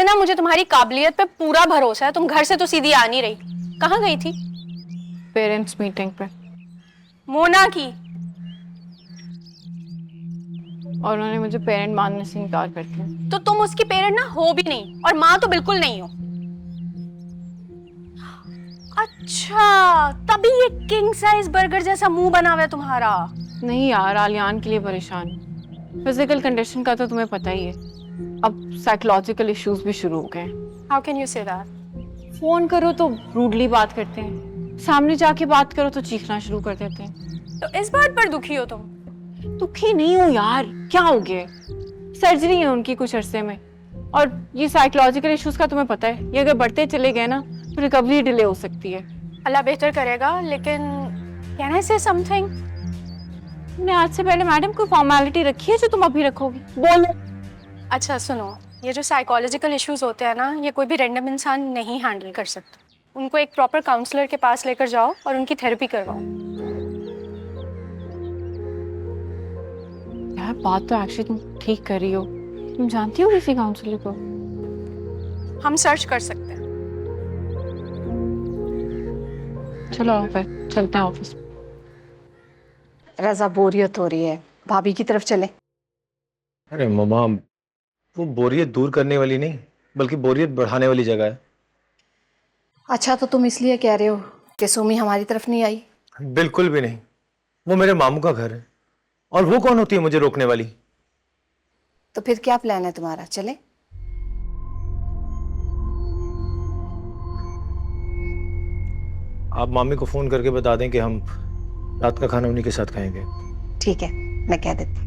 वैसे ना मुझे तुम्हारी काबिलियत पे पूरा भरोसा है। तुम घर से तो सीधी आ नहीं रही, कहाँ गई थी? पेरेंट्स मीटिंग पे। मोना की? और उन्होंने मुझे पेरेंट मानने से इनकार कर दिया। तो तुम उसकी पेरेंट ना हो भी नहीं, और माँ तो बिल्कुल नहीं हो। अच्छा, तभी ये किंग साइज बर्गर जैसा मुंह बना हुआ है तुम्हारा। नहीं यार, आलियान के लिए परेशान। फिजिकल कंडीशन का तो तुम्हें पता ही है, अब साइकोलॉजिकल इश्यूज भी शुरू हो गए। How can you say that? Phone करो तो रूडली बात करते हैं, सामने जाके बात करो तो चीखना शुरू कर देते हैं। तो इस बात पर दुखी हो तुम? दुखी नहीं हो यार, क्या हो गया? सर्जरी है उनकी कुछ अरसे में, और ये साइकोलॉजिकल इश्यूज का तुम्हें पता है, ये अगर बढ़ते चले गए ना तो रिकवरी डिले हो सकती है। अल्लाह बेहतर करेगा, लेकिन कैन आई से समथिंग? तुमने आज से पहले मैडम कोई फॉर्मेलिटी रखी है जो तुम अभी रखोगी? बोलो। अच्छा सुनो, ये जो साइकोलॉजिकल इश्यूज होते हैं ना, ये कोई भी रैंडम इंसान नहीं हैंडल कर सकता। उनको एक प्रॉपर काउंसलर के पास लेकर जाओ और उनकी थेरेपी करवाओ। यार बात तो एक्चुअली तुम ठीक कर रही हो। तुम जानती हो किसी काउंसलर को? हम सर्च कर सकते हैं। चलो फिर चलते हैं ऑफिस। रजा, बोरियत हो रही है, भाभी की तरफ चले। अरे मम्मा, वो बोरियत दूर करने वाली नहीं बल्कि बोरियत बढ़ाने वाली जगह है। अच्छा, तो तुम इसलिए कह रहे हो कि सुमी हमारी तरफ नहीं आई? बिल्कुल भी नहीं, वो मेरे मामू का घर है, और वो कौन होती है मुझे रोकने वाली? तो फिर क्या प्लान है तुम्हारा? चले? आप मामी को फोन करके बता दें कि हम रात का खाना उन्हीं के साथ खाएंगे। ठीक है, मैं कह देती।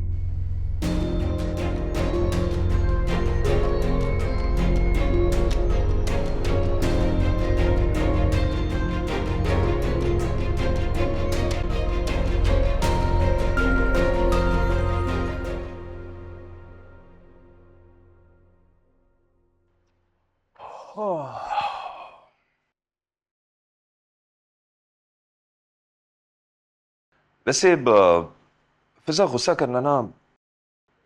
वैसे फिजा, गुस्सा करना ना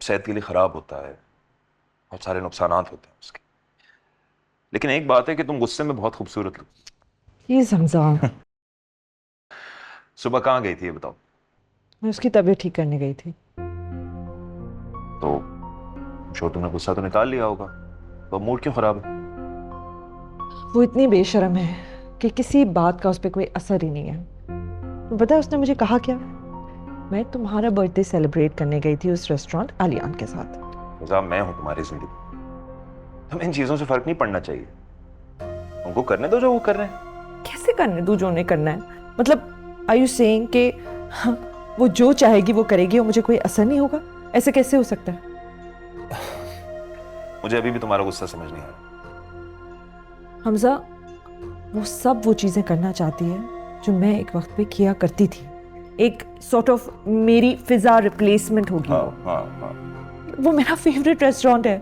सेहत के लिए खराब होता है, बहुत सारे नुकसानात होते हैं उसके। लेकिन एक बात है कि तुम गुस्से में बहुत खूबसूरत लगती। प्लीज हमजा। सुबह कहाँ गई थी ये बताओ? मैं उसकी तबीयत ठीक करने गई थी। तो शो तुमने गुस्सा तो निकाल लिया होगा, तो मूड क्यों खराब है? वो इतनी बेशर्म है कि किसी बात का उस पर कोई असर ही नहीं है। तो पता है उसने मुझे कहा क्या? मैं तुम्हारा बर्थडे सेलिब्रेट करने गई थी उस रेस्टोरेंट आलियान के साथ। फिजा, मैं हूं तुम्हारी जिंदगी, तुम्हें इन चीजों से फर्क नहीं पड़ना चाहिए। उनको करने दो जो वो कर रहे हैं। कैसे करने दूं जो उन्हें करना है? मतलब आर यू सेइंग कि वो जो चाहेगी वो करेगी और मुझे कोई असर नहीं होगा? ऐसे कैसे हो सकता है? मुझे अभी भी तुम्हारा गुस्सा समझ नहीं आ रहा। हमजा, वो सब वो चीजें करना चाहती है जो मैं एक वक्त पे किया करती थी। एक सॉर्ट ऑफ मेरी फिजा रिप्लेसमेंट होगी। हाँ। वो मेरा फेवरेट रेस्टोरेंट है।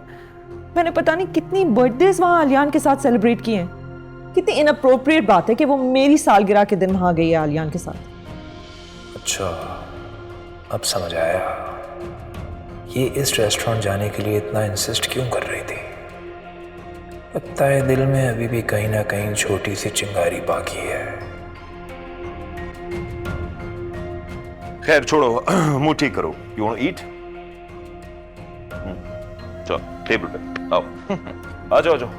मैंने पता नहीं कितनी बर्थडेज वहाँ आलियान के साथ सेलिब्रेट किए हैं। कितनी इनअप्रोप्रिएट बात है कि वो मेरी सालगिरह के दिन वहाँ गई है आलियान के साथ। अच्छा, अब समझ आया ये इस रेस्टोरेंट जाने के लिए इतना इंसिस्ट क्यों कर रही थी। लगता है दिल में अभी भी कहीं ना कहीं छोटी सी चिंगारी बाकी है। खैर छोड़ो, मुंह ठीक करो। यू वांट ईट? चलो टेबल पे आओ। आ जाओ, आ जाओ।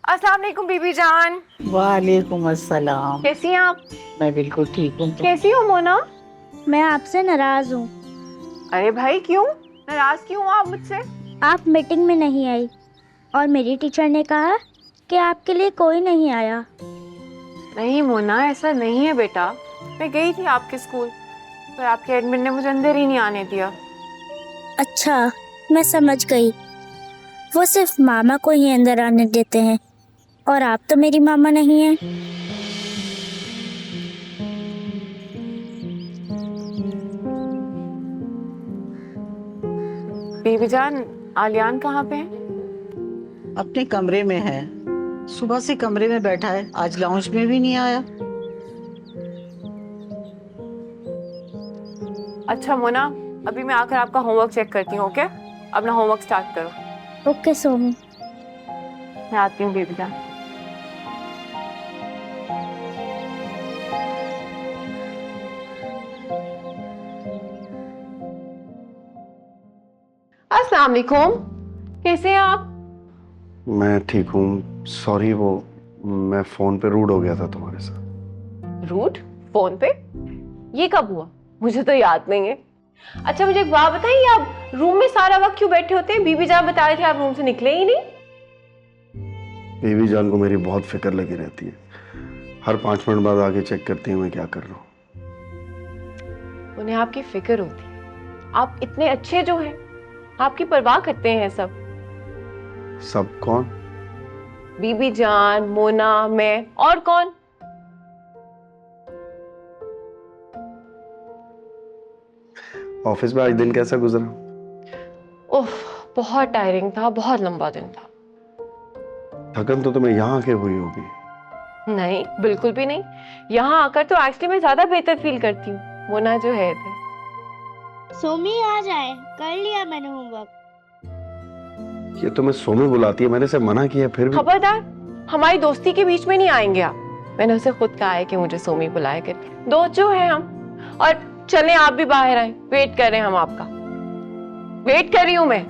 अस्सलाम वालेकुम बीबी जान। वालेकुम अस्सलाम। कैसी हैं आप? मैं बिल्कुल ठीक हूँ। कैसी हो मोना? मैं आपसे नाराज हूँ। अरे भाई क्यों नाराज क्यों हो आप मुझसे? आप मीटिंग में नहीं आई और मेरी टीचर ने कहा कि आपके लिए कोई नहीं आया। नहीं मोना, ऐसा नहीं है बेटा। मैं गई थी आपके स्कूल, पर आपके एडमिन ने मुझे अंदर ही नहीं आने दिया। अच्छा, मैं समझ गई। वो सिर्फ मामा को ही अंदर आने देते हैं, और आप तो मेरी मामा नहीं हैं। बीबी जान, आलियान कहाँ पे है? अपने कमरे में है। सुबह से कमरे में बैठा है, आज लाउंज में भी नहीं आया। अच्छा मोना, अभी मैं आकर आपका होमवर्क चेक करती हूँ, ओके? अपना होमवर्क स्टार्ट करो। ओके सोमी। मैं आती हूँ बेबी जान। अस्सलाम वालेकुम, कैसे हैं आप? मैं ठीक हूँ। सॉरी, वो मैं फोन पे रूड हो गया था तुम्हारे साथ। रूट? फोन पे? ये कब हुआ? मुझे तो याद नहीं है। अच्छा मुझे एक बात बताइए, आप रूम में सारा वक्त क्यों बैठे होते हैं? बीबी जान बता रहे थे आप रूम से निकले ही नहीं। बेबी जान को मेरी बहुत फिक्र लगी रहती है। हर 5 मिनट बाद आके चेक करती है मैं क्या कर रहा हूँ। उन्हें आपकी फिक्र होती है। आप इतने अच्छे जो हैं, आपकी परवाह करते हैं सब। सब कौन? बीबी जान, मोना, मैं, और कौन? ऑफिस में आज दिन कैसा गुजरा? ओह, बहुत टायरिंग था, बहुत लंबा दिन था। थकन तो तुम्हें यहाँ आके हुई होगी। नहीं, बिल्कुल भी नहीं। यहाँ आकर तो एक्चुअली मैं ज्यादा बेहतर फील करती हूँ। मोना जो है थे। सोमी आ जाए, कर लिया मैंने होमवर्क। ये तुम्हें सोमी बुलाती है, मैंने इसे मना किया फिर भी। खबरदार, हमारी दोस्ती के बीच में नहीं आएंगे आप। मैंने उसे खुद कहा है कि मुझे सोमी बुलाए कर। दोस्त जो है हम। और चलें आप भी बाहर आए, वेट कर रहे हैं हम आपका। वेट कर रही हूं मैं।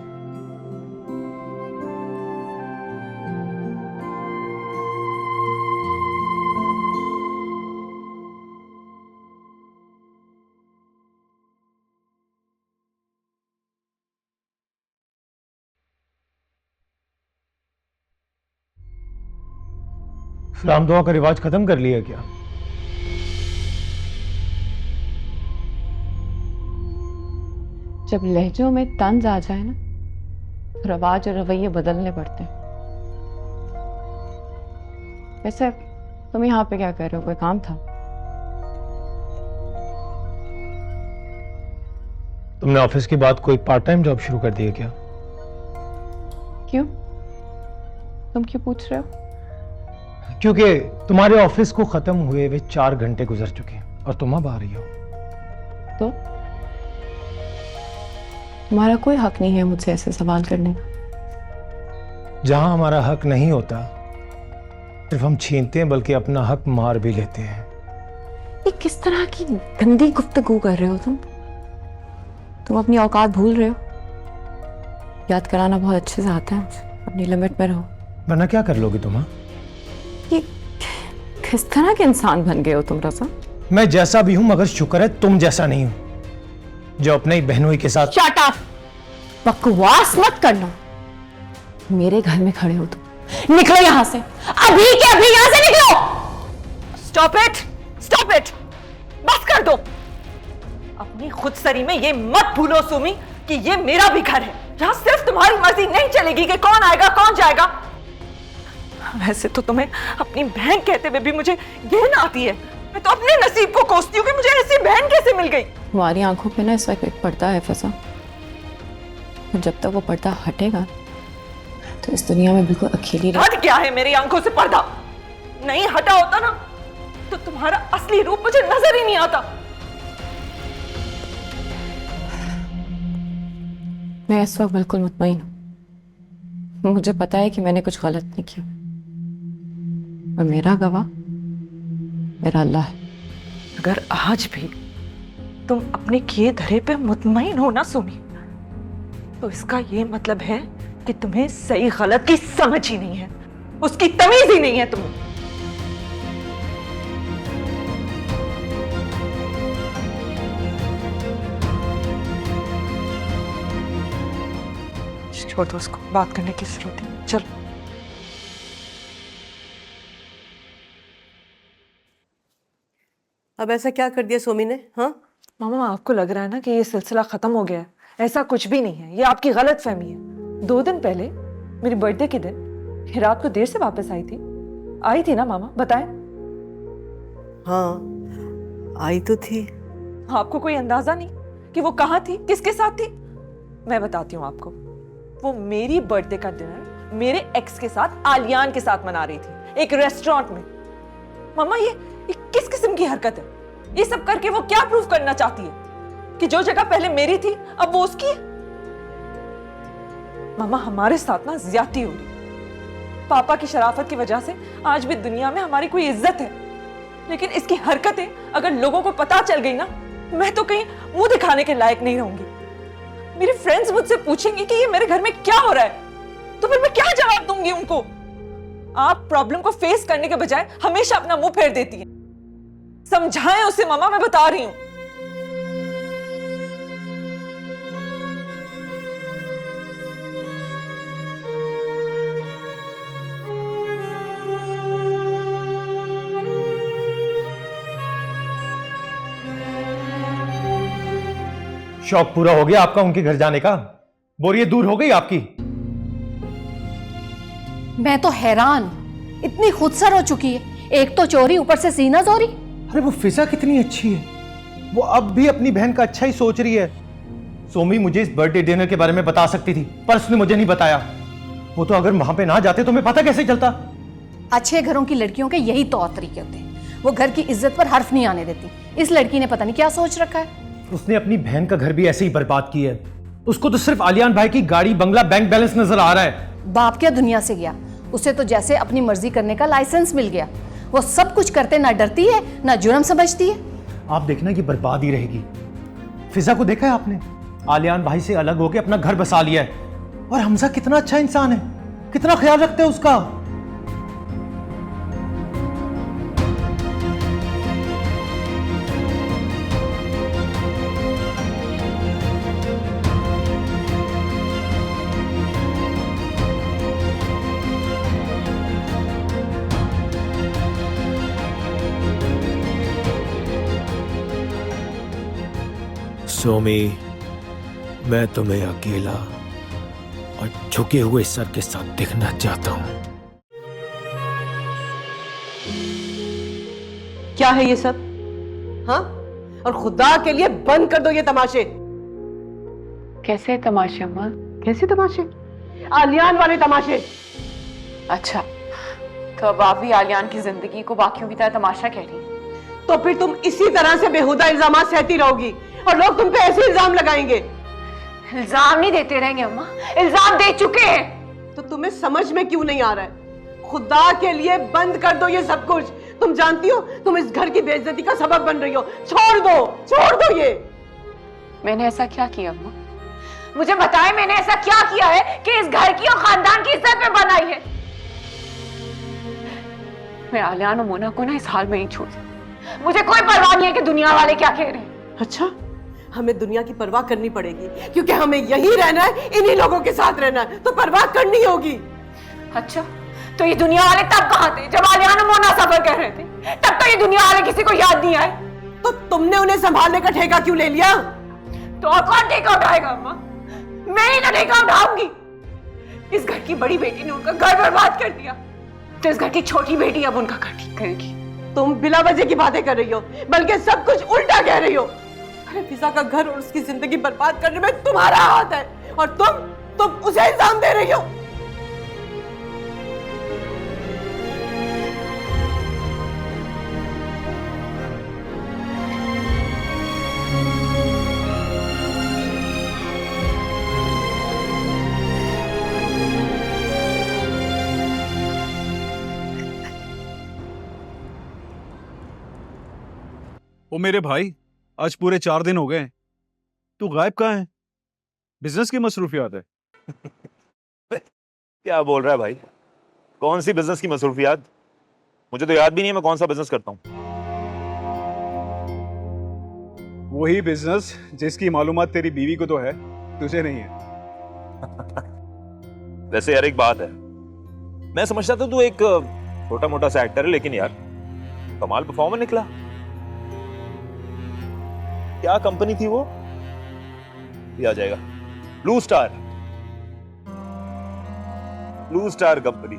सलाम दुआ का रिवाज खत्म कर लिया क्या? जब लहजों में तंज आ जाए ना, तो रवाज और रवैये बदलने पड़ते हैं। वैसे तुम यहाँ पे क्या कर रहे हो? कोई काम था? तुमने ऑफिस के बाद कोई पार्ट टाइम जॉब शुरू कर दी है क्या? क्यों? तुम क्यों पूछ रहे हो? क्योंकि तुम्हारे ऑफिस को खत्म हुए वे 4 घंटे गुजर चुके हैं और तुम अब आ रही हो। तो तुम्हारा कोई हक नहीं है मुझसे ऐसे सवाल करने का। जहां हमारा हक नहीं होता, सिर्फ हम छीनते हैं, बल्कि अपना हक मार भी लेते हैं। ये किस तरह की गंदी गुफ्तगू कर रहे हो तुम? तुम अपनी औकात भूल रहे हो। याद कराना बहुत अच्छे से आता है मुझे। अपनी लिमिट में रहो। वरना क्या कर लोगी तुम? ये किस तरह के इंसान बन गए हो तुम रज़ा? मैं जैसा भी हूं, मगर शुक्र है तुम जैसा नहीं हूं, जो अपने ही बहनोई के साथ। Shut up! बकवास मत करना। मेरे घर में खड़े हो तुम। निकलो यहां से, अभी के अभी यहां से निकलो। स्टॉप इट, स्टॉप इट, बस कर दो। अपनी खुदसरी में ये मत भूलो सुमी कि ये मेरा भी घर है। यहाँ सिर्फ तुम्हारी मर्जी नहीं चलेगी कि कौन आएगा कौन जाएगा। वैसे तो तुम्हें अपनी बहन कहते हुए भी मुझे घिन आती है। मैं तो अपने नसीब को कोसती हूँ कि मुझे ऐसी बहन कैसे मिल गई। तुम्हारी आंखों पे ना इस वक्त एक पर्दा है फसा, और जब तक वो पर्दा हटेगा तो इस दुनिया में बिल्कुल अकेली रह। हट गया है मेरी आंखों से पर्दा। नहीं हटा होता ना तो तुम्हारा असली रूप मुझे नजर ही नहीं आता। मैं इस वक्त बिल्कुल मुतमईन हूं। मुझे पता है कि मैंने कुछ गलत नहीं किया, और मेरा गवाह मेरा अल्लाह है। अगर आज भी तुम अपने किए धरे पे मुतमईन हो ना सुमी, तो इसका ये मतलब है कि तुम्हें सही गलत की समझ ही नहीं है, उसकी तमीज ही नहीं है तुम्हें। छोड़ दो उसको, बात करने की जरूरत नहीं। चल अब ऐसा क्या कर दिया सोमी ने? हाँ मामा, आपको लग रहा है ना कि ये सिलसिला खत्म हो गया है। ऐसा कुछ भी नहीं है, ये आपकी गलत फहमी है। 2 दिन पहले मेरी बर्थडे के दिन ये रात को देर से वापस आई थी ना मामा, बताएं। हाँ आई तो थी। आपको कोई अंदाजा नहीं कि वो कहाँ थी, किसके साथ थी? मैं बताती हूँ आपको। वो मेरी बर्थडे का डिनर मेरे एक्स के साथ, आलियान के साथ मना रही थी, एक रेस्टोरेंट में। मामा ये किस किस्म की हरकत है? ये सब करके वो क्या प्रूव करना चाहती है? कि जो जगह पहले मेरी थी अब वो उसकी है? मामा, हमारे साथ ना ज्यादती हो रही। पापा की शराफत की वजह से आज भी दुनिया में हमारी कोई इज्जत है, लेकिन इसकी हरकतें अगर लोगों को पता चल गई ना, मैं तो कहीं मुंह दिखाने के लायक नहीं रहूंगी। मेरे फ्रेंड्स मुझसे पूछेंगे कि ये मेरे घर में क्या हो रहा है, तो फिर मैं क्या जवाब दूंगी उनको? आप प्रॉब्लम को फेस करने के बजाय हमेशा अपना मुंह फेर देती हैं। समझाएं उसे मामा, मैं बता रही हूं। शौक पूरा हो गया आपका उनके घर जाने का? बोरियत दूर हो गई आपकी? मैं तो हैरान, इतनी खुदसर हो चुकी है, एक तो चोरी, ऊपर से सीना चोरी। अरे वो फिजा कितनी अच्छी है, वो अब भी अपनी बहन का अच्छा ही सोच रही है। सोमी मुझे इस बर्थडे डिनर के बारे में बता सकती थी, पर उसने मुझे नहीं बताया। वो तो अगर वहां पे ना जाते तो मैं पता कैसे चलता। अच्छे घरों की लड़कियों के यही तौर तरीके होते हैं, वो घर की इज्जत पर हर्फ नहीं आने देती। इस लड़की ने पता नहीं क्या सोच रखा है। उसने अपनी बहन का घर भी ऐसे ही बर्बाद किया है। उसको तो सिर्फ आलियान भाई की गाड़ी, बंगला, बैंक बैलेंस नजर आ रहा है। बाप क्या दुनिया से गया, उसे तो जैसे अपनी मर्जी करने का लाइसेंस मिल गया। वो सब कुछ करते ना डरती है ना जुर्म समझती है। आप देखना ये बर्बाद ही रहेगी। फिजा को देखा है आपने? आलियान भाई से अलग होकर अपना घर बसा लिया है। और हमजा कितना अच्छा इंसान है, कितना ख्याल रखते हैं उसका। सोमी, मैं तुम्हें अकेला और झुके हुए सर के साथ दिखना चाहता हूं। क्या है ये सब? हाँ, और खुदा के लिए बंद कर दो ये तमाशे। कैसे तमाशे अम्मा? कैसे तमाशे? आलियान वाले तमाशे। अच्छा, तो अब आप भी आलियान की जिंदगी को बाकियों की तरह तमाशा कह रही हैं? तो फिर तुम इसी तरह से बेहुदा इल्जामात सहती रहोगी और लोग तुम पे ऐसे इल्जाम लगाएंगे। इल्जाम नहीं देते रहेंगे अम्मा, इल्जाम दे चुके हैं। तो तुम्हें समझ में क्यों नहीं आ रहा है? खुदा के लिए बंद कर दो ये सब कुछ। तुम जानती हो तुम इस घर की बेइज्जती का सबब बन रही हो। छोड़ दो ये। मैंने ऐसा क्या किया अम्मा? मुझे बताएं, मैंने ऐसा क्या किया है कि इस घर की और खानदान की इज्जत में बनाई है? मैं आलियान और मोना को ना इस हाल में ही छोड़ सकती। मुझे कोई परवाह नहीं है कि दुनिया वाले क्या कह रहे हैं। अच्छा, हमें दुनिया की परवाह करनी पड़ेगी क्योंकि हमें यहीं रहना है, इन्हीं लोगों के साथ रहना है, तो परवाह करनी होगी। अच्छा, तो ये दुनिया वाले तब कहां थे जब आलियान और मोना सफर कर रहे थे? तब तो ये दुनिया वाले किसी को याद नहीं आए। तो तुमने उन्हें संभालने का ठेका क्यों ले लिया? तो और कौन ठेका उठाएगा अम्मा? मैं ही तो ठेका उठाऊंगी। इस घर की बड़ी बेटी ने उनका घर बर्बाद कर दिया, तो इस घर की छोटी बेटी अब उनका घर ठीक करेगी। तुम बिला वजह की बातें कर रही हो, बल्कि सब कुछ उल्टा कह रही हो। अरे फिजा का घर और उसकी जिंदगी बर्बाद करने में तुम्हारा हाथ है और तुम उसे इल्जाम दे रही हो। ओ मेरे भाई, आज पूरे 4 दिन हो गए, तू गायब कहाँ है? बिजनेस की मसरूफियात है? क्या बोल रहा है भाई? कौन सी बिजनेस की मसरूफियात? मुझे तो याद भी नहीं है मैं कौन सा बिजनेस करता हूँ। वही बिजनेस जिसकी मालूमात तेरी बीवी को तो है, तुझे नहीं है। वैसे यार एक बात है, मैं समझता था तू एक छोटा मोटा सा एक्टर है, लेकिन यार कमाल परफॉर्मर निकला। क्या कंपनी थी वो? ये आ जाएगा, ब्लू स्टार कंपनी।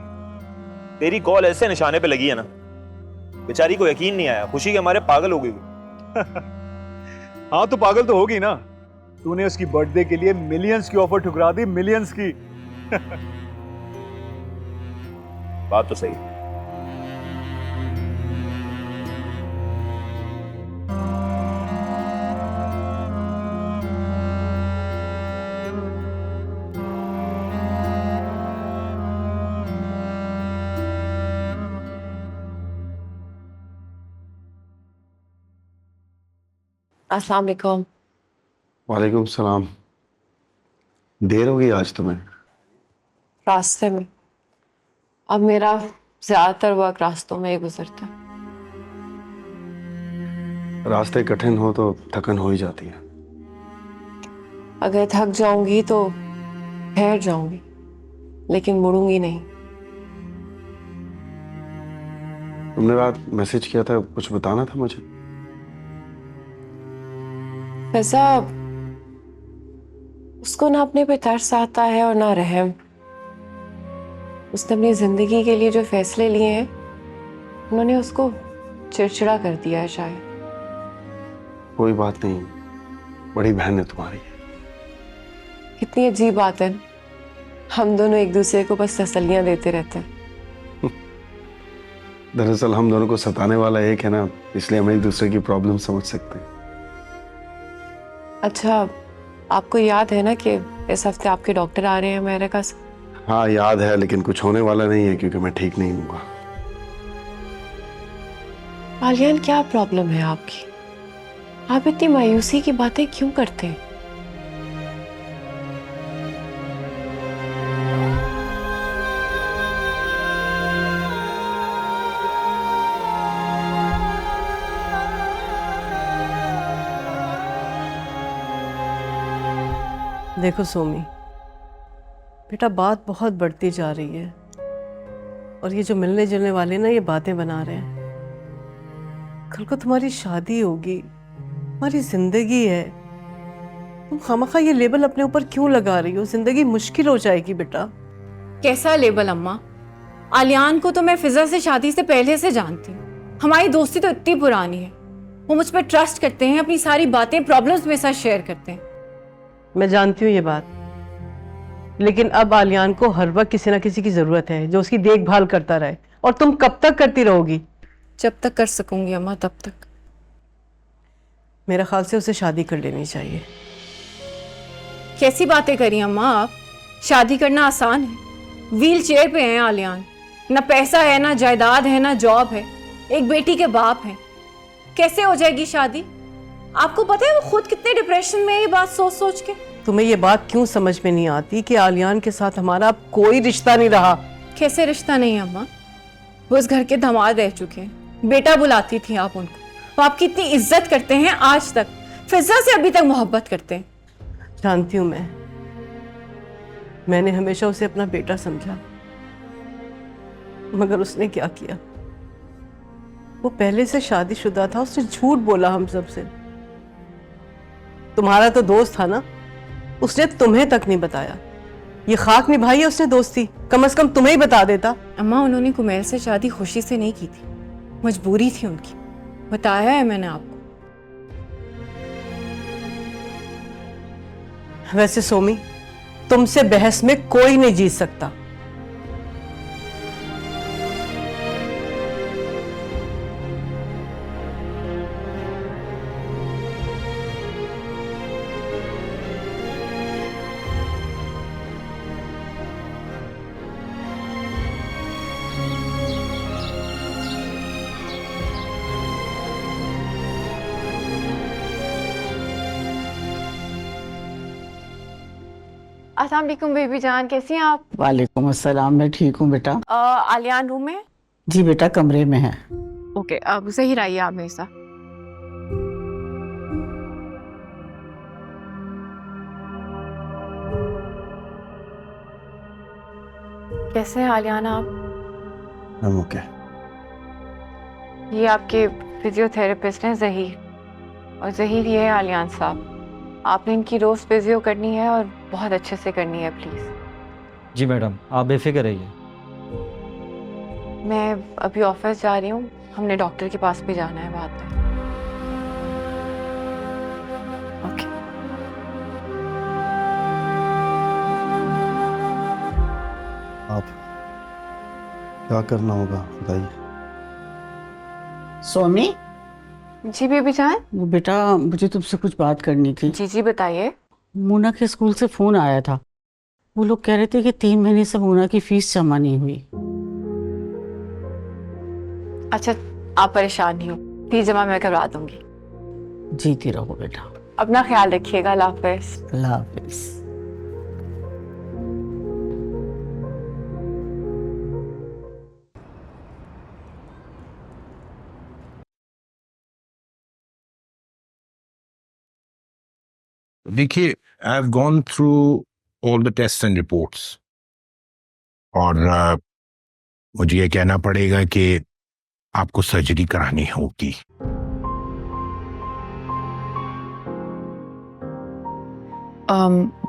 तेरी कॉल ऐसे निशाने पे लगी है ना, बेचारी को यकीन नहीं आया, खुशी के हमारे पागल हो गई। हाँ तो पागल तो होगी ना, तूने उसकी बर्थडे के लिए मिलियंस की ऑफर ठुकरा दी, मिलियंस की। बात तो सही है। अस्सलाम वालेकुम। वालेकुम सलाम। देर हो गई आज तुम्हें? रास्ते में, अब मेरा ज्यादातर वक्त रास्तों में ही गुजरता है। रास्ते कठिन हो तो थकन हो ही जाती है। अगर थक जाऊंगी तो ठहर जाऊंगी, लेकिन मुड़ूंगी नहीं। तुमने रात मैसेज किया था, कुछ बताना था मुझे। वैसा उसको ना अपने पे तरस आता है और ना रहम। उसने अपनी जिंदगी के लिए जो फैसले लिए हैं, उन्होंने उसको चिड़चिड़ा कर दिया है शायद। कोई बात नहीं, बड़ी बहन है तुम्हारी। कितनी अजीब बात है, हम दोनों एक दूसरे को बस तसल्लियां देते रहते हैं। दरअसल हम दोनों को सताने वाला एक है ना, इसलिए हम एक दूसरे की प्रॉब्लम समझ सकते हैं। अच्छा, आपको याद है ना कि इस हफ्ते आपके डॉक्टर आ रहे हैं अमेरिका से? हाँ याद है, लेकिन कुछ होने वाला नहीं है क्योंकि मैं ठीक नहीं हूँ। आलियान, क्या प्रॉब्लम है आपकी? आप इतनी मायूसी की बातें क्यों करते हैं? देखो सोमी बेटा, बात बहुत बढ़ती जा रही है और ये जो मिलने जुलने वाले ना ये बातें बना रहे हैं। कल को तुम्हारी शादी होगी, तुम्हारी जिंदगी है, तुम खामखा ये लेबल अपने ऊपर क्यों लगा रही हो? जिंदगी मुश्किल हो जाएगी बेटा। कैसा लेबल अम्मा? आलियान को तो मैं फिजा से शादी से पहले से जानती हूँ। हमारी दोस्ती तो इतनी पुरानी है। वो मुझ पर ट्रस्ट करते हैं, अपनी सारी बातें प्रॉब्लम्स मेरे साथ शेयर करते हैं। मैं जानती हूँ ये बात, लेकिन अब आलियान को हर वक्त किसी ना किसी की जरूरत है जो उसकी देखभाल करता रहे। और तुम कब तक करती रहोगी? जब तक कर सकूंगी अम्मा, तब तक। मेरे ख्याल से उसे शादी कर लेनी चाहिए। कैसी बातें करी अम्मा आप? शादी करना आसान है। व्हील चेयर पे हैं आलियान, ना पैसा है, ना जायदाद है, ना जॉब है, एक बेटी के बाप हैं। कैसे हो जाएगी शादी? आपको पता है वो खुद कितने डिप्रेशन में है ये बात सोच सोच के। तुम्हें ये बात क्यों समझ में नहीं आती कि आलियान के साथ हमारा अब कोई रिश्ता नहीं रहा? कैसे रिश्ता नहीं अम्मा? वो इस घर के दामाद रह चुके हैं। बेटा बुलाती थी आप उनको, वो आपकी इतनी इज्जत करते हैं आज तक, फिजा से अभी तक मोहब्बत करते हैं। जानती हूँ मैंने हमेशा उसे अपना बेटा समझा, मगर उसने क्या किया? वो पहले से शादीशुदा था, उसने झूठ बोला हम सबसे। तुम्हारा तो दोस्त था ना, उसने तुम्हें तक नहीं बताया। ये खाक निभाई है उसने दोस्ती, कम से कम तुम्हें ही बता देता। अम्मा, उन्होंने कुमेर से शादी खुशी से नहीं की थी, मजबूरी थी उनकी। बताया है मैंने आपको। वैसे सोमी, तुमसे बहस में कोई नहीं जीत सकता। अस्सलाम वालेकुम बेबी जान, कैसी हैं आप? वालेकुम अस्सलाम, मैं ठीक हूँ बेटा। आलियान रूम में? जी बेटा, कमरे में है। ओके, अब सही रहिए आप मेरे साथ। कैसे हैं आलियान आप? I'm okay। ये आपके फिजियोथेरेपिस्ट हैं ज़हीर, और ज़हीर ये है आलियान साहब। आपने इनकी रोज़ फिजियो करनी है और बहुत अच्छे से करनी है, प्लीज़। जी मैडम, आप बेफिक्र रहिए। मैं अभी ऑफिस जा रही हूँ, हमने डॉक्टर के पास भी जाना है बाद में। ओके। आप क्या करना होगा बताइए। सोमी। जी बेबी जान। वो बेटा, मुझे तुमसे कुछ बात करनी थी। जी जी बताइए। मोना के स्कूल से फोन आया था, वो लोग कह रहे थे कि 3 महीने से मोना की फीस जमा नहीं हुई। अच्छा, आप परेशान नहीं हो, फीस जमा मैं करवा दूंगी। जीती रहो बेटा। अपना ख्याल रखिएगा। अल्लाह हाफिज। अल्लाह हाफिज। देखिए, I have gone through all the test and reports और मुझे ये कहना पड़ेगा कि आपको सर्जरी करानी होगी।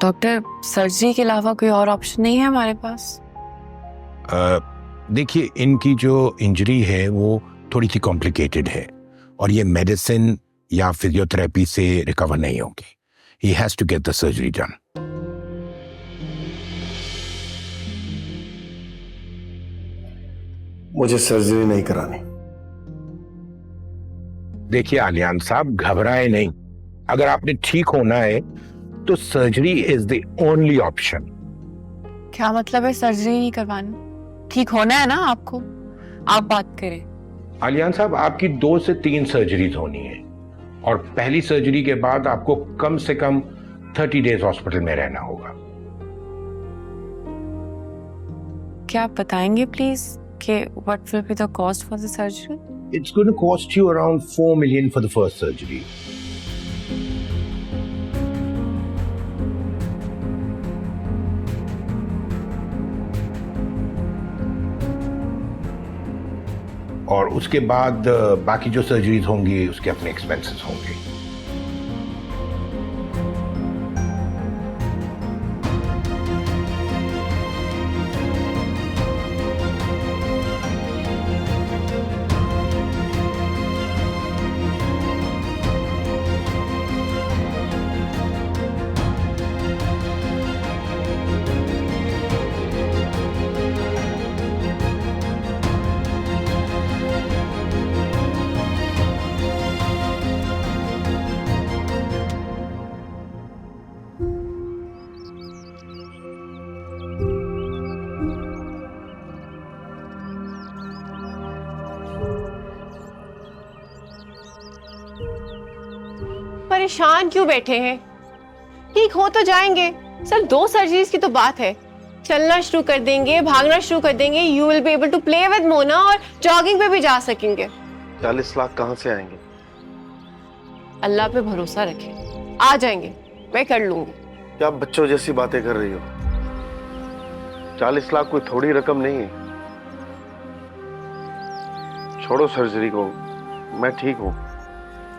डॉक्टर, सर्जरी के अलावा कोई और ऑप्शन नहीं है हमारे पास? देखिए, इनकी जो इंजरी है वो थोड़ी सी कॉम्प्लिकेटेड है और ये मेडिसिन या फिजियोथेरेपी से रिकवर नहीं होगी। He has to get the surgery done. मुझे सर्जरी नहीं करानी। देखिए आलियान साहब, घबराए नहीं। अगर आपने ठीक होना है तो surgery is the only option. क्या मतलब है सर्जरी नहीं करवानी? ठीक होना है ना आपको? आप बात करें। आलियान साहब, आपकी 2 से 3 सर्जरीज होनी है और पहली सर्जरी के बाद आपको कम से कम 30 डेज हॉस्पिटल में रहना होगा। क्या आप बताएंगे प्लीज कि what will be the cost for the surgery? It's going to cost you around 4 million for the first surgery. और उसके बाद बाकी जो सर्जरीज होंगी उसके अपने एक्सपेंसेस होंगे। परेशान क्यों बैठे हैं? ठीक हो तो जाएंगे। सर 2 सर्जरीज की तो बात है। चलना शुरू कर देंगे, भागना शुरू कर देंगे। You will be able to play with Mona और जॉगिंग पे भी जा सकेंगे। 40 लाख कहाँ से आएंगे? अल्लाह पे भरोसा रखें, आ जाएंगे, मैं कर लूंगी। क्या आप बच्चों जैसी बातें कर रही हो? 40 लाख कोई थोड़ी रकम नहीं है। छोड़ो सर्जरी को, मैं ठीक हूँ।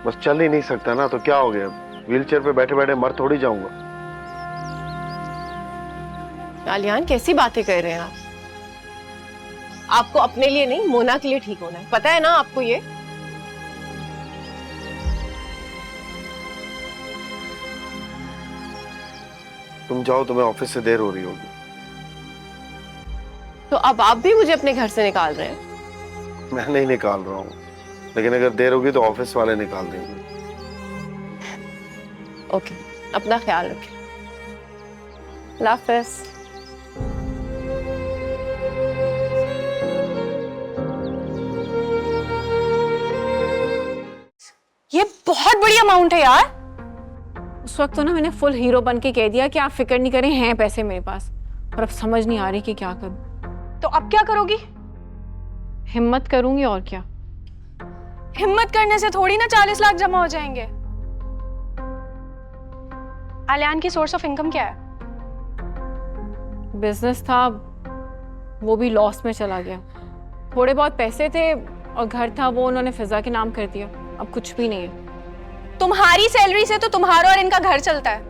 बस चल ही नहीं सकता ना, तो क्या हो गया? व्हीलचेयर पे बैठे बैठे मर थोड़ी जाऊंगा। आलियान, कैसी बातें कर रहे हैं आप? आपको अपने लिए नहीं, मोना के लिए ठीक होना है, पता है ना आपको ये? तुम जाओ, तुम्हें ऑफिस से देर हो रही होगी। तो अब आप भी मुझे अपने घर से निकाल रहे हैं? मैं नहीं निकाल रहा हूँ, लेकिन अगर देर होगी तो ऑफिस वाले निकाल देंगे। ओके, अपना ख्याल रखें। अल्लाह हाफ़िज़। ये बहुत बड़ी अमाउंट है यार। उस वक्त तो ना मैंने फुल हीरो बन के कह दिया कि आप फिक्र नहीं करें, हैं पैसे मेरे पास। और अब समझ नहीं आ रही कि क्या करूं। तो अब क्या करोगी? हिम्मत करूंगी, और क्या। हिम्मत करने से थोड़ी ना 40 लाख जमा हो जाएंगे। आलियान की सोर्स ऑफ इनकम क्या है? बिजनेस था, वो भी लॉस में चला गया। थोड़े बहुत पैसे थे और घर था, वो उन्होंने फिजा के नाम कर दिया। अब कुछ भी नहीं है। तुम्हारी सैलरी से तो तुम्हारा और इनका घर चलता है,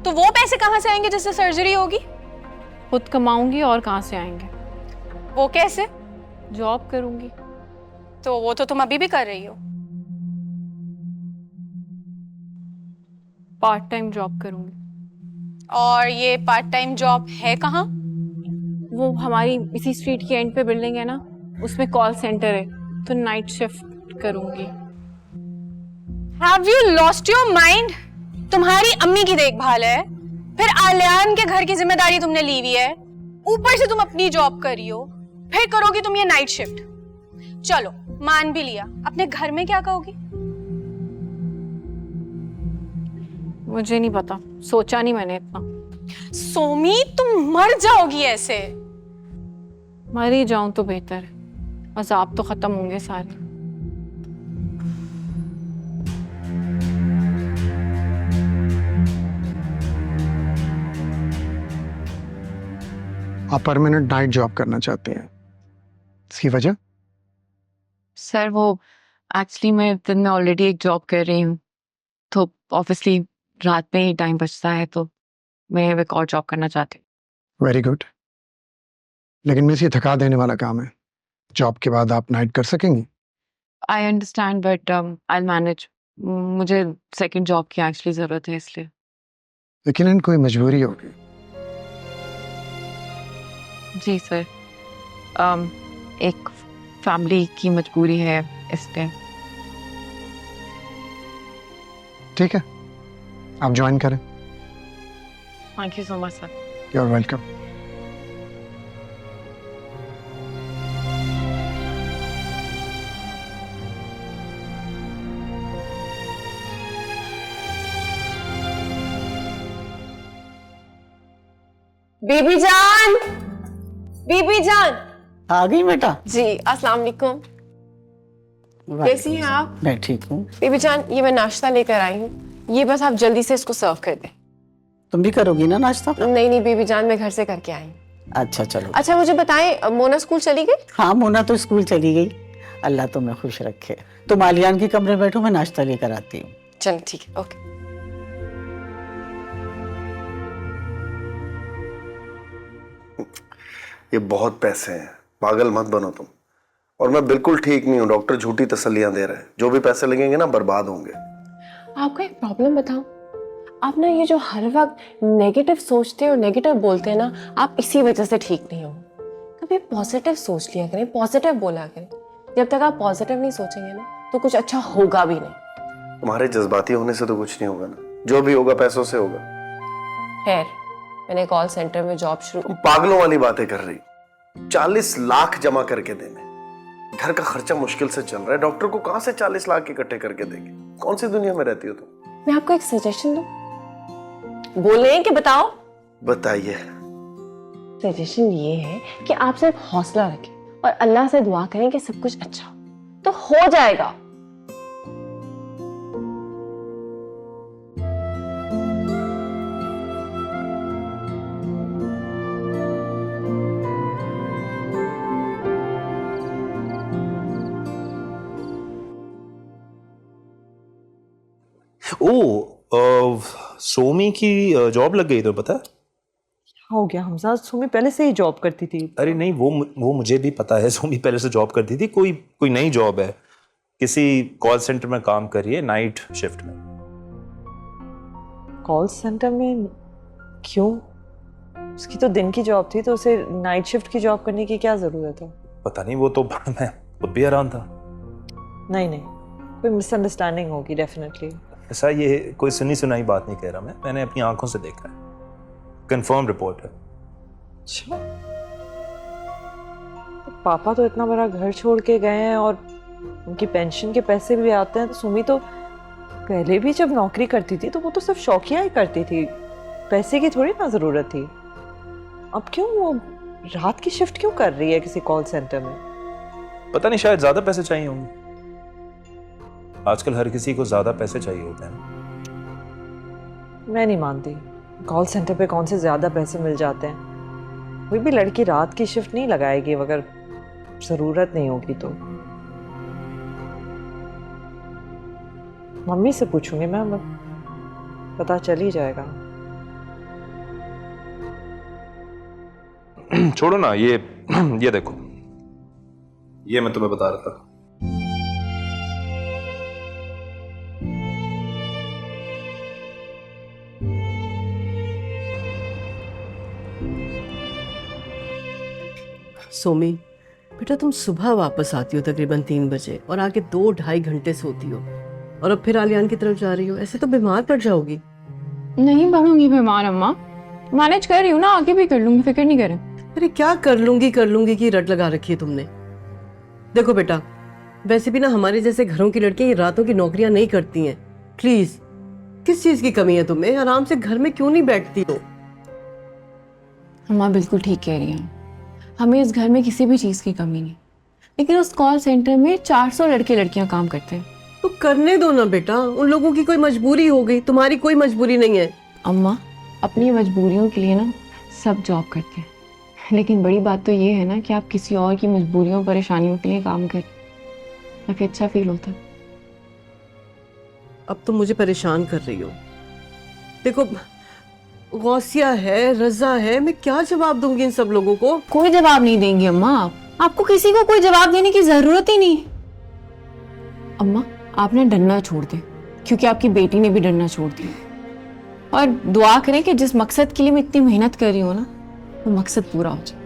तो वो पैसे कहाँ से आएंगे जिससे सर्जरी होगी? खुद कमाऊंगी, और कहाँ से आएंगे? वो कैसे? जॉब करूंगी। तो वो तो तुम अभी भी कर रही हो। पार्ट टाइम जॉब करूंगी। और ये पार्ट टाइम जॉब है कहाँ? वो हमारी इसी स्ट्रीट के एंड पे बिल्डिंग है ना, उसमें कॉल सेंटर है, तो नाइट शिफ्ट करूंगी। Have you lost your mind? तुम्हारी अम्मी की देखभाल है, फिर आलियान के घर की जिम्मेदारी तुमने ली हुई है, ऊपर से तुम अपनी जॉब कर रही हो, फिर करोगी तुम ये नाइट शिफ्ट। चलो मान भी लिया, अपने घर में क्या कहोगी? मुझे नहीं पता, सोचा नहीं मैंने इतना। सोमी तुम मर जाओगी ऐसे। मर ही जाऊं तो बेहतर है, अज़ाब तो खत्म होंगे सारे। आप परमानेंट नाइट जॉब करना चाहते हैं, इसकी वजह? सर वो एक्चुअली मैं दिन में ऑलरेडी एक जॉब कर रही हूँ, तो ऑब्वियसली रात में ही टाइम बचता है, तो मैं एक और जॉब करना चाहती हूँ। वेरी गुड, लेकिन मिस ये थका देने वाला काम है। जॉब के बाद आप नाइट कर सकेंगी? I understand but I manage. मुझे सेकंड जॉब की एक्चुअली ज़रूरत है इसलिए। लेकिन कोई मजबूरी होगी। जी सर, एक फैमिली की मजबूरी है इसलिए। ठीक है, आप ज्वाइन करें। Thank you so much sir. You are welcome. बीबी जान, बीबी जान। आ गई बेटा? जी अस्सलाम वालेकुम। कैसी हैं आप? मैं ठीक हूँ। बीबी जान ये मैं नाश्ता लेकर आई हूँ, ये बस आप जल्दी से इसको सर्व कर दें। तुम भी करोगी ना नाश्ता? नहीं नहीं बीबी जान, मैं घर से करके आई हूँ। अच्छा चलो। अच्छा मुझे बताएं, मोना स्कूल चली गई? हाँ मोना तो स्कूल चली गई, अल्लाह तुम्हें खुश रखे। तुम आलियान के कमरे बैठो, मैं नाश्ता लेकर आती हूँ। चलो ठीक है, ओके। ये बहुत पैसे हैं, पागल मत बनो तुम। और मैं बिल्कुल ठीक नहीं हूँ, डॉक्टर झूठी तसल्लियां दे रहे हैं। जो भी पैसे लगेंगे ना बर्बाद होंगे। आपको एक प्रॉब्लम बताऊं, आप ना ये जो हर वक्त नेगेटिव सोचते हैं और नेगेटिव बोलते हैं ना, आप इसी वजह से ठीक नहीं हो। कभी पॉजिटिव सोच लिया करें, पॉजिटिव बोला करें। जब तक आप पॉजिटिव नहीं सोचेंगे ना तो कुछ अच्छा होगा भी नहीं। तुम्हारे जज्बाती होने से तो कुछ नहीं होगा ना, जो भी होगा पैसों से होगा। खैर मैंने कॉल सेंटर में जॉब शुरू। तुम पागलों वाली बातें कर रही। 40 लाख जमा करके देने, घर का खर्चा मुश्किल से चल रहा है, डॉक्टर को कहां से 40 लाख इकट्ठे करके देंगे? कौन सी दुनिया में रहती हो तुम? मैं आपको एक सजेशन दूं, बोले कि बताओ? बताइए। सजेशन ये है कि आप सिर्फ हौसला रखें और अल्लाह से दुआ करें कि सब कुछ अच्छा तो हो जाएगा। सोमी की जॉब लग गई, तो पता है? हो गया हमजा, सोमी पहले से ही जॉब करती थी। अरे नहीं, वो मुझे भी पता है, सोमी पहले से जॉब करती थी। कोई नई जॉब है, किसी कॉल सेंटर में काम कर रही है, नाइट शिफ्ट में। कॉल सेंटर में? क्यों? उसकी तो दिन की जॉब थी, तो उसे नाइट शिफ्ट की जॉब करने की क्या जरूरत है? पता नहीं, वो तो मैं खुद भी हैरान था। नहीं, कोई मिसअंडरस्टैंडिंग होगी डेफिनेटली। ऐसा ये कोई सुनी सुनाई बात नहीं कह रहा मैंने अपनी आंखों से देखा है, कंफर्म रिपोर्ट है। अच्छा, तो पापा तो इतना बड़ा घर छोड़ के गए हैं और उनकी पेंशन के पैसे भी आते हैं, तो सुमी तो पहले भी जब नौकरी करती थी तो वो तो सिर्फ शौकिया ही करती थी, पैसे की थोड़ी ना जरूरत थी। अब क्यों वो रात की शिफ्ट क्यों कर रही है किसी कॉल सेंटर में? पता नहीं, शायद ज्यादा पैसे चाहिए होंगे। आजकल हर किसी को ज्यादा पैसे चाहिए होते हैं। मैं नहीं मानती, कॉल सेंटर पे कौन से ज्यादा पैसे मिल जाते हैं। कोई भी लड़की रात की शिफ्ट नहीं लगाएगी अगर जरूरत नहीं होगी तो। मम्मी से पूछूंगी मैं, पता चल ही जाएगा। छोड़ो ना, ये देखो, ये मैं तुम्हें बता रहा था। सोमी बेटा, तुम सुबह वापस आती हो तकरीबन 3 बजे और आके 2-2.5 घंटे सोती हो, और अब फिर आलियान की तरफ जा रही हो। ऐसे तो बीमार पड़ जाओगी। नहीं पड़ूंगी बीमार अम्मा, मैनेज कर रही हूँ ना, आगे भी कर लूंगी, फिक्र नहीं करें। अरे क्या कर लूंगी की रट लगा रखी है तुमने। देखो बेटा, वैसे भी ना हमारे जैसे घरों की लड़कियां ये रातों की नौकरियां नहीं करती हैं। प्लीज किस चीज की कमी है तुम्हें? आराम से घर में क्यों नहीं बैठती हो? अम्मा बिल्कुल ठीक कह रही हैं, हमें इस घर में किसी भी चीज़ की कमी नहीं, लेकिन उस कॉल सेंटर में 400 लड़के लड़कियां काम करते हैं। तो करने दो ना बेटा, उन लोगों की कोई मजबूरी हो गई, तुम्हारी कोई मजबूरी नहीं है। अम्मा अपनी मजबूरियों के लिए ना सब जॉब करते हैं, लेकिन बड़ी बात तो ये है ना कि आप किसी और की मजबूरियों परेशानियों के लिए काम करें, काफी अच्छा फील होता है। अब तो मुझे परेशान कर रही हो। देखो गौसिया है, रजा है, मैं क्या जवाब दूंगी इन सब लोगों को? कोई जवाब नहीं देंगी अम्मा आप, आपको किसी को कोई जवाब देने की जरूरत ही नहीं। अम्मा आप ना डरना छोड़ दें, क्योंकि आपकी बेटी ने भी डरना छोड़ दिया, और दुआ करें कि जिस मकसद के लिए मैं इतनी मेहनत कर रही हूँ ना, वो मकसद पूरा हो जाए।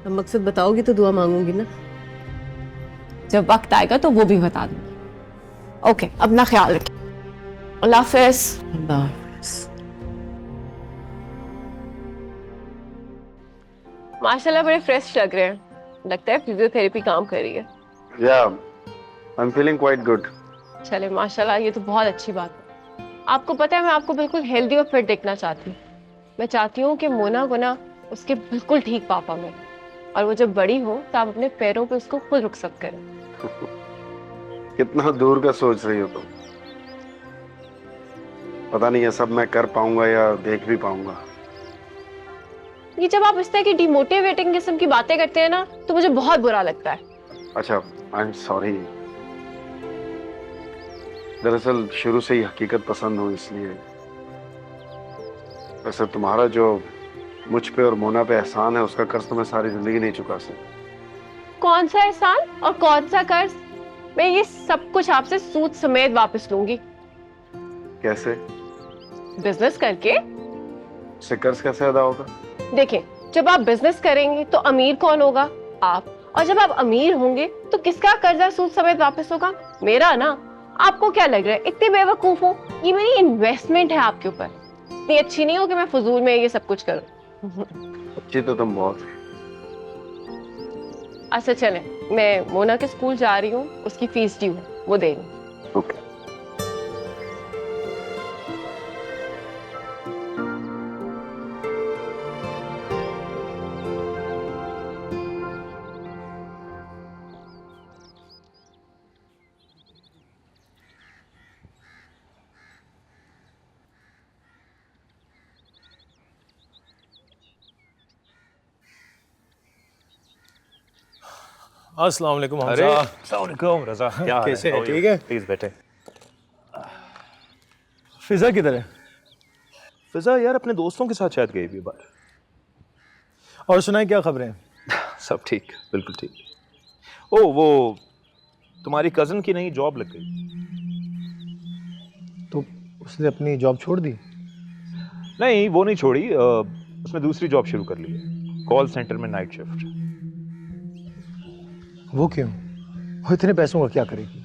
अब मकसद बताओगी तो दुआ मांगूंगी ना। जब वक्त आएगा तो वो भी बता दूंगी। ओके, अपना ख्याल रखिए। अल्लाह हाफिज़। अल्लाह हाफिज़। माशाल्लाह बड़े फ्रेश लग रहे हैं, लगता है फिजियोथेरेपी काम कर रही है। या I am feeling quite good. चले माशाल्लाह, ये तो बहुत अच्छी बात है। आपको पता है मैं आपको बिल्कुल हेल्दी और फिट देखना चाहती हूँ। मैं चाहती हूँ कि मोना को ना उसके बिल्कुल ठीक पापा में, और वो जब बड़ी हो तो आप अपने पैरों पे उसको खुद रुखसत करें। कितना दूर का सोच रही हो तुम। पता नहीं ये सब मैं कर पाऊंगा या देख भी पाऊंगा। ये जब आप इस तरह की डिमोटिवेटिंग किस्म की बातें करते हैं ना, तो मुझे बहुत बुरा लगता है। अच्छा, आई एम सॉरी। दरअसल शुरू से ही हकीकत पसंद हूँ, इसलिए। वैसे तुम्हारा जो मुझ पे और मोना पे एहसान है, उसका कर्ज तो मैं सारी जिंदगी नहीं चुका सकता। कौन सा एहसान और कौन सा कर्ज? मैं ये सब कुछ आपसे सूद समेत वापस लूंगी। कैसे? बिजनेस करके। इससे कर्ज कैसे अदा होगा? देखिए, जब आप बिजनेस करेंगे तो अमीर कौन होगा? आप। और जब आप अमीर होंगे तो किसका कर्जा सूद समेत वापस होगा? मेरा ना। आपको क्या लग रहा है इतनी बेवकूफ हो? ये मेरी इन्वेस्टमेंट है आपके ऊपर। इतनी अच्छी नहीं हो कि मैं फजूल में ये सब कुछ करूं। अच्छी तो तुम बहुत। अच्छा चले, मैं मोना के स्कूल जा रही हूँ, उसकी फीस ड्यू है, वो दे रही। ओके। अस्सलाम वालेकुम अरे हमजा। अस्सलाम वालेकुम रजा, क्या हाल है? कैसे है? How are you? ठीक है? प्लीज बैठे। फिजा किधर है? फिजा यार अपने दोस्तों के साथ शायद गई भी बाहर। और सुनाए क्या खबरें? सब ठीक, बिल्कुल ठीक। ओ वो तुम्हारी कजन की नई जॉब लग गई। तो उसने अपनी जॉब छोड़ दी? नहीं, वो नहीं छोड़ी, उसने दूसरी जॉब शुरू कर ली है, कॉल सेंटर में नाइट शिफ्ट। वो क्यों? वो इतने पैसों का क्या करेगी?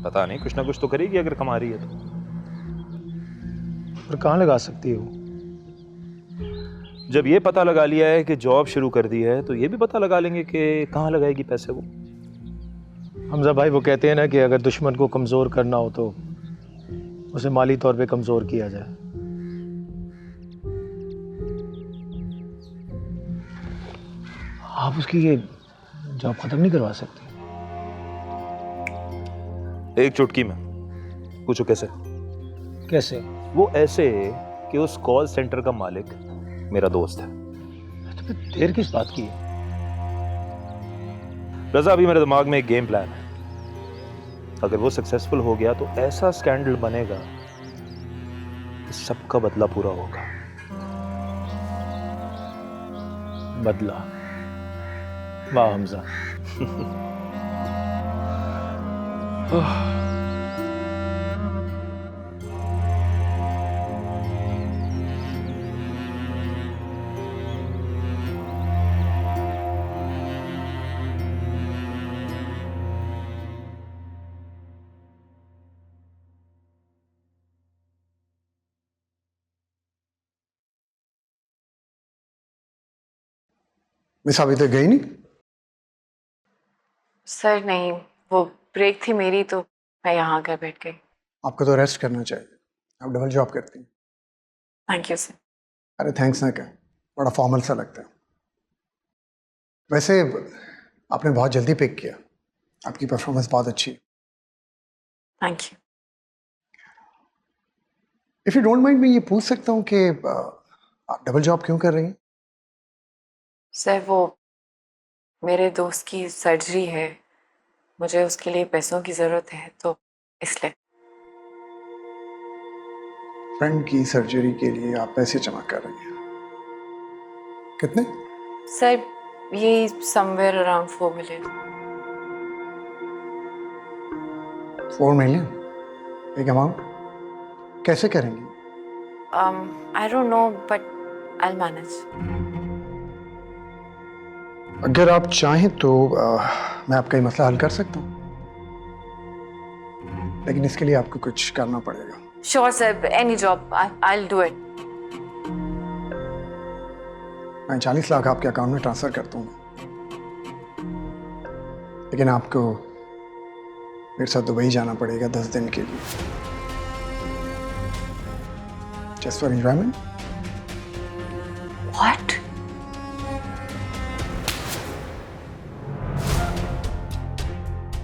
पता नहीं, कुछ ना कुछ तो करेगी अगर कमा रही है तो। पर कहाँ लगा सकती है वो? जब ये पता लगा लिया है कि जॉब शुरू कर दी है, तो ये भी पता लगा लेंगे कि कहाँ लगाएगी पैसे वो। हमजा भाई, वो कहते हैं ना कि अगर दुश्मन को कमजोर करना हो तो उसे माली तौर पे कमजोर किया जाए। आप उसकी ये जॉब खत्म नहीं करवा सकते? एक चुटकी में। पूछो कैसे? कैसे? वो ऐसे कि उस कॉल सेंटर का मालिक मेरा दोस्त है। तो फिर देर किस बात की है? रजा, अभी मेरे दिमाग में एक गेम प्लान है। अगर वो सक्सेसफुल हो गया तो ऐसा स्कैंडल बनेगा कि सबका बदला पूरा होगा। बदला? वाह हमजा। मिस अभी तक गई नहीं? सर नहीं, वो ब्रेक थी मेरी तो मैं यहाँ आकर बैठ गई। आपको तो रेस्ट करना चाहिए, आप डबल जॉब करती हैं। Thank you sir. अरे थैंक्स ना क्या, बड़ा फॉर्मल सा लगता है। वैसे आपने बहुत जल्दी पिक किया, आपकी परफॉर्मेंस बहुत अच्छी है। Thank you. If you don't mind मैं ये पूछ सकता हूँ कि आप डबल जॉब क्यों कर रही हैं? सर वो मेरे दोस्त की सर्जरी है, मुझे उसके लिए पैसों की ज़रूरत है तो इसलिए। फ्रेंड की सर्जरी के लिए आप पैसे जमा कर रही हैं, कितने? सर ये समवेयर अराउंड 4 मिलियन। 4 मिलियन एक अमाउंट कैसे करेंगी? I don't know but I will manage. अगर आप चाहें तो मैं आपका ये मसला हल कर सकता हूँ, लेकिन इसके लिए आपको कुछ करना पड़ेगा। Sure sir, any job I will do it. मैं 40 लाख आपके अकाउंट में ट्रांसफर कर दूंगा, लेकिन आपको मेरे साथ दुबई जाना पड़ेगा 10 दिन के लिए, जस्ट फॉर एंजॉयमेंट।